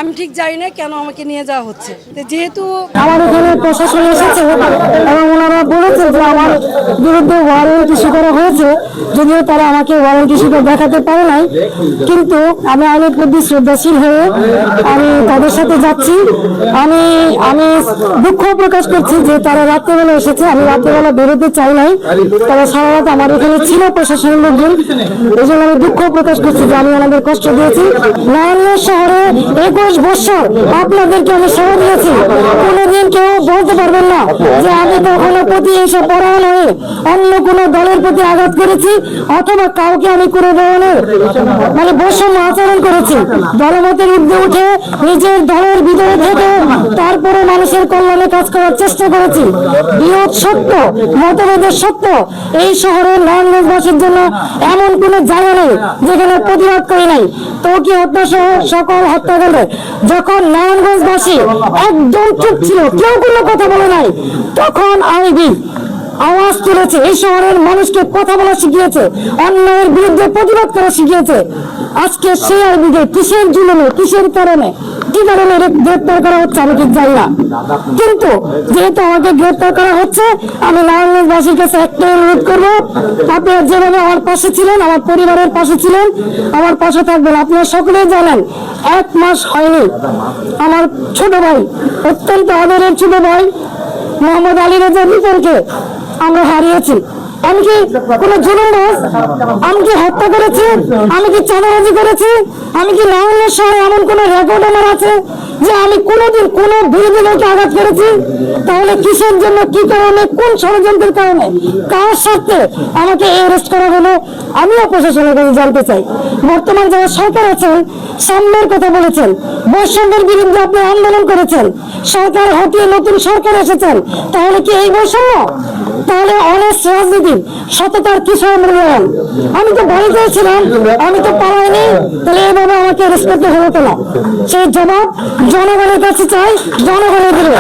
আমি ঠিক জানি না কেন আমাকে নিয়ে যাওয়া হচ্ছে। যেহেতু আমার এখানে প্রশাসন এসেছে এবং ওনারা বলেছে যে আমার বিরুদ্ধে ওয়ারেন্ট ইস্যু করা হয়েছে, যদিও তারা আমাকে ওয়ারেন্ট ইস্যু করে দেখাতে পারে নাই, কিন্তু আমি আইনের প্রতি শ্রদ্ধাশীল হয়ে আমি তাদের সাথে যাচ্ছি। আমি আমি দুঃখ প্রকাশ করছি যে তারা রাত্রেবেলা এসেছে, আমি রাত্রেবেলা বেরোতে চাই নাই, তারা সারা রাত আমার এখানে ছিল প্রশাসনের লোকজন, এই জন্য আমি দুঃখ প্রকাশ করছি যে আমি ওনাদের কষ্ট দিয়েছি। নারায়ণগঞ্জ শহরে 21 বছর আপনাদেরকে আমি সেবা দিয়েছি, কোনোদিন কেউ বলতে পারবেন না যে আমি কখনো প্রতি এসে পড়ানো হয়ে অন্য কোনো দলের প্রতি আঘাত করেছি অথবা কাউকে আমি কোনো ধরনের মানে বৈষম্য আচরণ করেছি। দলমতের ঊর্ধ্বে উঠে নিজের দলের ভিতরে থেকে তারপরে মানুষের কল্যাণে কাজ করার চেষ্টা করেছি। বিরোধ সত্য, মতভেদের সত্য, এই শহরের নারায়ণগঞ্জবাসীর জন্য এমন কোনো জায়গা নেই যেখানে প্রতিবাদ করে নাই। তো কি হত্যা সহ সকল হত্যাকাণ্ডে যখন নারায়ণগঞ্জবাসী একদম চুপ ছিল, কেউ কোনো কথা বলে নাই, তখন আইবি আওয়াজ তুলেছে, এই শহরের মানুষকে কথা বলা শিখিয়েছে, অন্যায়ের বিরুদ্ধে প্রতিবাদ করা শিখিয়েছে। আজকে সেই আইবিকে কিসের জুলুমে, কিসের কারণে, কি কারণে গ্রেপ্তার করা হচ্ছে আমি ঠিক জানি না, কিন্তু যেহেতু আমাকে গ্রেপ্তার করা হচ্ছে আমি নারায়ণগঞ্জবাসীর কাছে একটাই অনুরোধ করবো, আপনারা যেভাবে আমার পাশে ছিলেন, আমার পরিবারের পাশে ছিলেন, আমার পাশে থাকবেন। আপনারা সকলেই জানেন 1 মাস হয়নি আমার ছোট ভাই, অত্যন্ত আদরের ছোট ভাই মোহাম্মদ আলী রেজা মিটনকে আমরা হারিয়েছি। আমি কি কোন জুলুমবাজ? আমি কি হত্যা করেছি? আমি কি চাঁদাবাজি করেছি? আমি কি নারায়ণগঞ্জ শহরে এমন কোন রেকর্ড আমার আছে যে আমি কোনোদিন কোন বিরোধী দলকে আঘাত করেছি? তাহলে কিসের জন্য, কি কারণে, কোন ষড়যন্ত্রের কারণে, কার স্বার্থে আমাকে অ্যারেস্ট করা হলো আমিও প্রশাসনের কাছে জানতে চাই। বর্তমান যারা সরকার আছেন সামনের কথা বলেছেন, বৈষম্যের বিরুদ্ধে আপনি আন্দোলন করেছেন, সরকার হটিয়ে নতুন সরকার এসেছেন, তাহলে কি এই বৈষম্য? তাহলে অনেস্ট রাজনীতি সততার কিশোর মূল্যায়ন? আমি তো বলে চেয়েছিলাম, আমি তো পালাইনি, তাহলে এভাবে আমাকে রেসপেক্ট হতো না। সেই জবাব জনগণের কাছে চাই, জনগণের দিলে।